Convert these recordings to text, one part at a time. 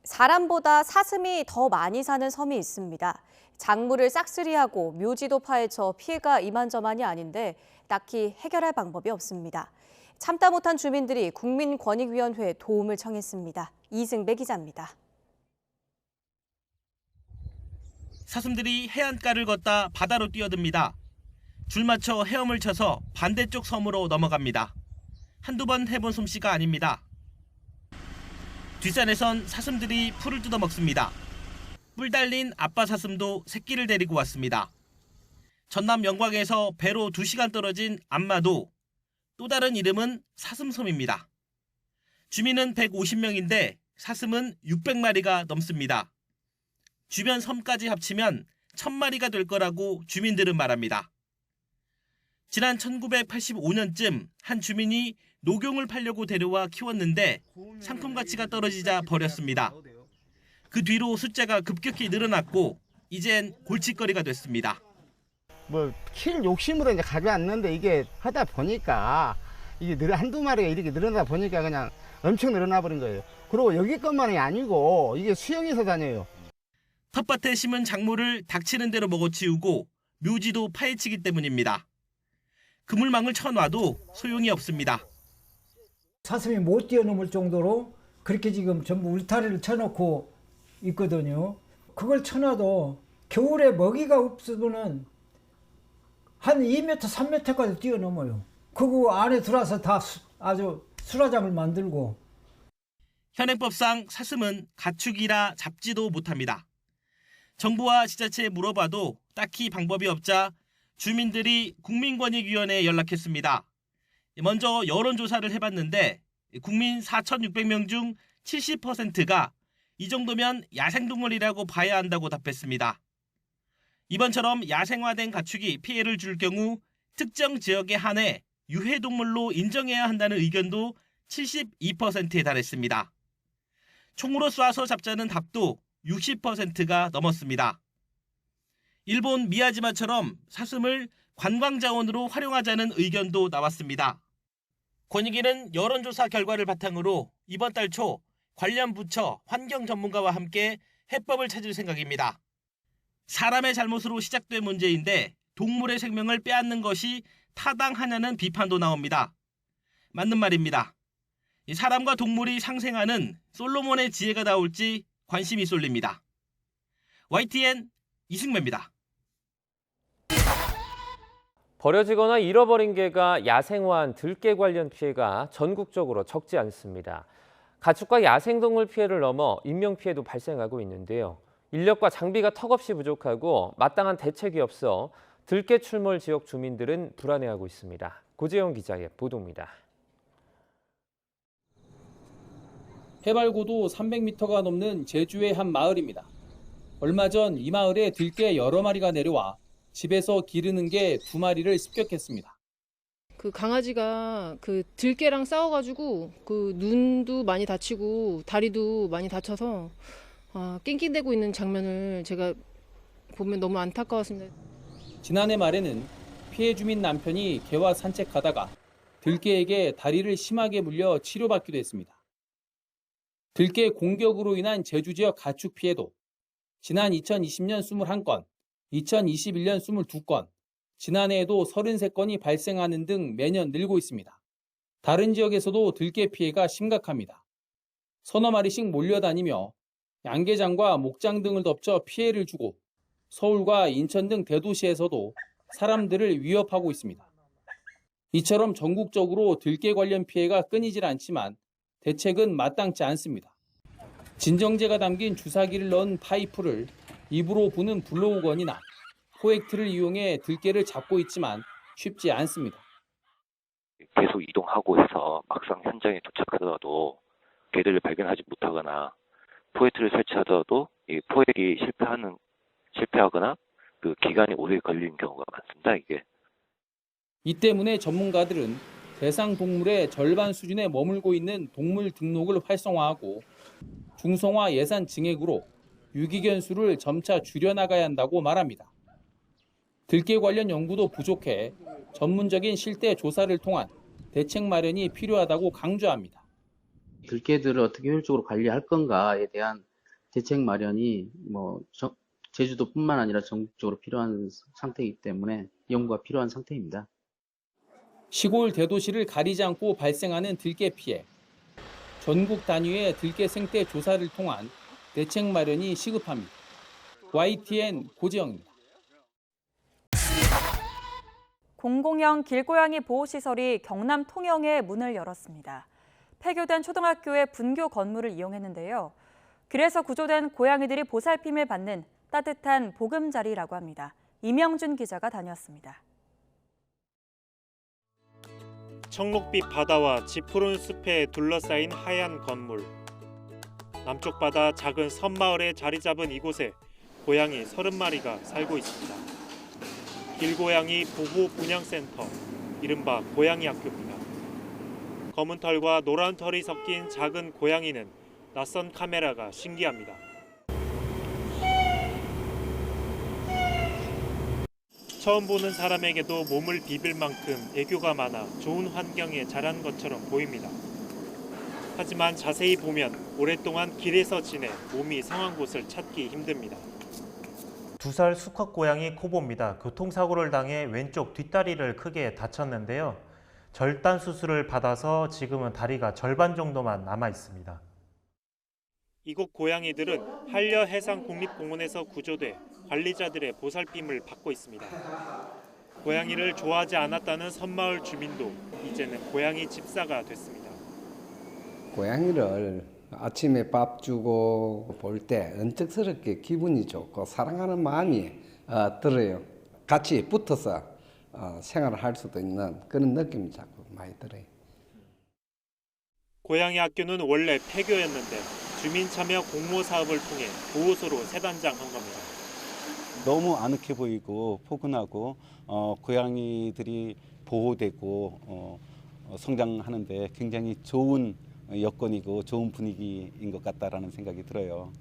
사람보다 사슴이 더 많이 사는 섬이 있습니다. 작물을 싹쓸이하고 묘지도 파헤쳐 피해가 이만저만이 아닌데 딱히 해결할 방법이 없습니다. 참다 못한 주민들이 국민권익위원회에 도움을 청했습니다. 이승배 기자입니다. 사슴들이 해안가를 걷다 바다로 뛰어듭니다. 줄 맞춰 헤엄을 쳐서 반대쪽 섬으로 넘어갑니다. 한두 번 해본 솜씨가 아닙니다. 뒷산에선 사슴들이 풀을 뜯어먹습니다. 뿔 달린 아빠 사슴도 새끼를 데리고 왔습니다. 전남 영광에서 배로 2시간 떨어진 안마도, 또 다른 이름은 사슴섬입니다. 주민은 150명인데 사슴은 600마리가 넘습니다. 주변 섬까지 합치면 1000마리가 될 거라고 주민들은 말합니다. 지난 1985년쯤 한 주민이 녹용을 팔려고 데려와 키웠는데 상품 가치가 떨어지자 버렸습니다. 그 뒤로 숫자가 급격히 늘어났고 이젠 골칫거리가 됐습니다. 킬 욕심으로 이제 가져왔는데 이게 하다 보니까 이게 한두 마리가 이렇게 늘어나다 보니까 그냥 엄청 늘어나 버린 거예요. 그리고 여기 것만이 아니고 이게 수영해서 다녀요. 텃밭에 심은 작물을 닥치는 대로 먹어치우고 묘지도 파헤치기 때문입니다. 그물망을 쳐놔도 소용이 없습니다. 사슴이 못 뛰어넘을 정도로 그렇게 지금 전부 울타리를 쳐놓고 있거든요. 그걸 쳐놔도 겨울에 먹이가 없으면은 한 2m, 3m까지 뛰어넘어요. 그거 안에 들어와서 다 아주 수라장을 만들고. 현행법상 사슴은 가축이라 잡지도 못합니다. 정부와 지자체에 물어봐도 딱히 방법이 없자 주민들이 국민권익위원회에 연락했습니다. 먼저 여론조사를 해봤는데 국민 4,600명 중 70%가 이 정도면 야생동물이라고 봐야 한다고 답했습니다. 이번처럼 야생화된 가축이 피해를 줄 경우 특정 지역에 한해 유해동물로 인정해야 한다는 의견도 72%에 달했습니다. 총으로 쏴서 잡자는 답도 60%가 넘었습니다. 일본 미야지마처럼 사슴을 관광자원으로 활용하자는 의견도 나왔습니다. 권익위는 여론조사 결과를 바탕으로 이번 달 초 관련 부처, 환경 전문가와 함께 해법을 찾을 생각입니다. 사람의 잘못으로 시작된 문제인데 동물의 생명을 빼앗는 것이 타당하냐는 비판도 나옵니다. 맞는 말입니다. 사람과 동물이 상생하는 솔로몬의 지혜가 나올지 관심이 쏠립니다. YTN 이승배입니다. 버려지거나 잃어버린 개가 야생화한 들개 관련 피해가 전국적으로 적지 않습니다. 가축과 야생동물 피해를 넘어 인명피해도 발생하고 있는데요. 인력과 장비가 턱없이 부족하고 마땅한 대책이 없어 들개 출몰 지역 주민들은 불안해하고 있습니다. 고재영 기자의 보도입니다. 해발 고도 300m가 넘는 제주의 한 마을입니다. 얼마 전 이 마을에 들개 여러 마리가 내려와 집에서 기르는 개 2마리를 습격했습니다. 그 강아지가 그 들개랑 싸워가지고 그 눈도 많이 다치고 다리도 많이 다쳐서 낑낑대고 있는 장면을 제가 보면 너무 안타까웠습니다. 지난해 말에는 피해 주민 남편이 개와 산책하다가 들개에게 다리를 심하게 물려 치료받기도 했습니다. 들개 공격으로 인한 제주 지역 가축 피해도 지난 2020년 21건, 2021년 22건, 지난해에도 33건이 발생하는 등 매년 늘고 있습니다. 다른 지역에서도 들개 피해가 심각합니다. 서너 마리씩 몰려다니며 양계장과 목장 등을 덮쳐 피해를 주고 서울과 인천 등 대도시에서도 사람들을 위협하고 있습니다. 이처럼 전국적으로 들개 관련 피해가 끊이질 않지만 대책은 마땅치 않습니다. 진정제가 담긴 주사기를 넣은 파이프를 입으로 부는 블로우건이나 포획틀을 이용해 들개를 잡고 있지만 쉽지 않습니다. 계속 이동하고 해서 막상 현장에 도착하더라도 개들을 발견하지 못하거나 포획틀을 설치하더라도 이 포획이 실패하거나 그 기간이 오래 걸리는 경우가 많습니다. 이 때문에 전문가들은 대상 동물의 절반 수준에 머물고 있는 동물 등록을 활성화하고 중성화 예산 증액으로 유기견 수를 점차 줄여나가야 한다고 말합니다. 들개 관련 연구도 부족해 전문적인 실태 조사를 통한 대책 마련이 필요하다고 강조합니다. 들개들을 어떻게 효율적으로 관리할 건가에 대한 대책 마련이 제주도뿐만 아니라 전국적으로 필요한 상태이기 때문에 연구가 필요한 상태입니다. 시골 대도시를 가리지 않고 발생하는 들개 피해. 전국 단위의 들개 생태 조사를 통한 대책 마련이 시급합니다. YTN 고지영입니다. 공공형 길고양이 보호시설이 경남 통영에 문을 열었습니다. 폐교된 초등학교의 분교 건물을 이용했는데요. 길에서 구조된 고양이들이 보살핌을 받는 따뜻한 보금자리라고 합니다. 이명준 기자가 다녀왔습니다. 청록빛 바다와 짙푸른 숲에 둘러싸인 하얀 건물. 남쪽 바다 작은 섬마을에 자리 잡은 이곳에 고양이 30마리가 살고 있습니다. 길고양이 보호 분양센터, 이른바 고양이 학교입니다. 검은 털과 노란 털이 섞인 작은 고양이는 낯선 카메라가 신기합니다. 처음 보는 사람에게도 몸을 비빌 만큼 애교가 많아 좋은 환경에 자란 것처럼 보입니다. 하지만 자세히 보면 오랫동안 길에서 지내 몸이 상한 곳을 찾기 힘듭니다. 2살 수컷 고양이 코보입니다. 교통사고를 당해 왼쪽 뒷다리를 크게 다쳤는데요. 절단 수술을 받아서 지금은 다리가 절반 정도만 남아 있습니다. 이곳 고양이들은 한려해상국립공원에서 구조돼 관리자들의 보살핌을 받고 있습니다. 고양이를 좋아하지 않았다는 섬마을 주민도 이제는 고양이 집사가 됐습니다. 고양이를 아침에 밥 주고 볼 때 은적스럽게 기분이 좋고 사랑하는 마음이 들어요. 같이 붙어서 생활을 할 수도 있는 그런 느낌이 자꾸 많이 들어요. 고양이 학교는 원래 폐교였는데 주민 참여 공모 사업을 통해 보호소로 재단장한 겁니다. 너무 아늑해 보이고 포근하고 고양이들이 보호되고 성장하는데 굉장히 좋은 여건이고 좋은 분위기인 것 같다라는 생각이 들어요.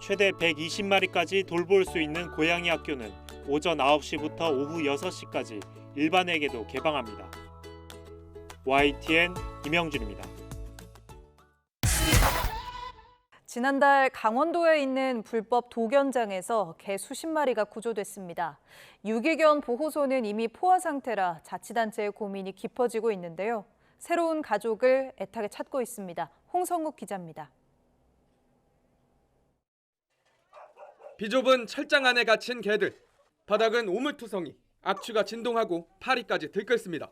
최대 120마리까지 돌볼 수 있는 고양이 학교는 오전 9시부터 오후 6시까지 일반에게도 개방합니다. YTN 이명준입니다. 지난달 강원도에 있는 불법 독연장에서 개 수십 마리가 구조됐습니다. 유기견 보호소는 이미 포화 상태라 자치단체의 고민이 깊어지고 있는데요. 새로운 가족을 애타게 찾고 있습니다. 홍성욱 기자입니다. 비좁은 철장 안에 갇힌 개들. 바닥은 오물투성이, 악취가 진동하고 파리까지 들끓습니다.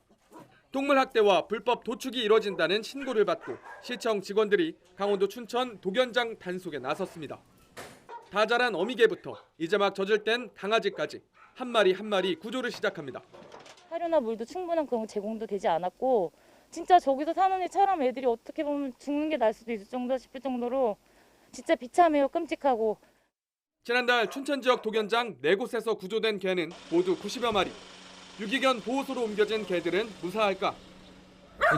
동물학대와 불법 도축이 이뤄진다는 신고를 받고 시청 직원들이 강원도 춘천 독연장 단속에 나섰습니다. 다 자란 어미개부터 이제 막 젖을 땐 강아지까지 한 마리 한 마리 구조를 시작합니다. 사료나 물도 충분한 그런 제공도 되지 않았고 진짜 저기서 사는 애처럼 애들이 어떻게 보면 죽는 게 날 수도 있을 정도 싶을 정도로 진짜 비참해요. 끔찍하고. 지난달 춘천 지역 독연장 4곳에서 구조된 개는 모두 90여 마리. 유기견 보호소로 옮겨진 개들은 무사할까?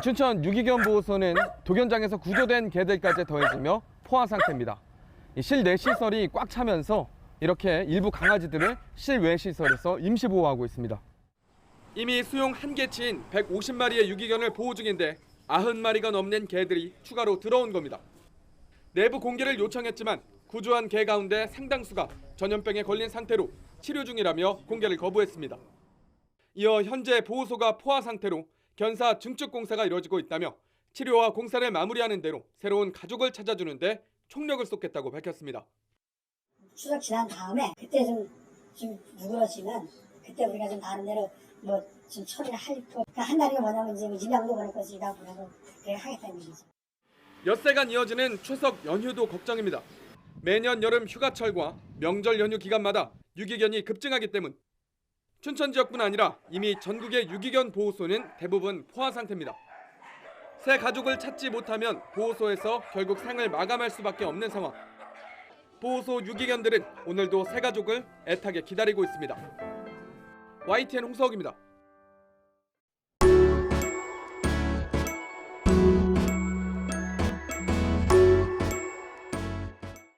춘천 유기견 보호소는 독연장에서 구조된 개들까지 더해지며 포화 상태입니다. 실내 시설이 꽉 차면서 이렇게 일부 강아지들을 실외 시설에서 임시 보호하고 있습니다. 이미 수용 한계치인 150마리의 유기견을 보호 중인데 90마리가 넘는 개들이 추가로 들어온 겁니다. 내부 공개를 요청했지만 구조한 개 가운데 상당수가 전염병에 걸린 상태로 치료 중이라며 공개를 거부했습니다. 이어 현재 보호소가 포화 상태로 견사 증축 공사가 이뤄지고 있다며 치료와 공사를 마무리하는 대로 새로운 가족을 찾아주는데 총력을 쏟겠다고 밝혔습니다. 추석 지난 다음에 그때 좀 누그러지면 그때 우리가 좀 다른 데로 좀 처리를 할 거. 한 달이가 뭐냐면 이제 임양도 보낼 것이 이라고 그래서 그래 하겠다는 얘기죠. 엿새간 이어지는 추석 연휴도 걱정입니다. 매년 여름 휴가철과 명절 연휴 기간마다 유기견이 급증하기 때문 춘천 지역뿐 아니라 이미 전국의 유기견 보호소는 대부분 포화 상태입니다. 새 가족을 찾지 못하면 보호소에서 결국 생을 마감할 수밖에 없는 상황. 보호소 유기견들은 오늘도 새 가족을 애타게 기다리고 있습니다. YTN 홍석입니다.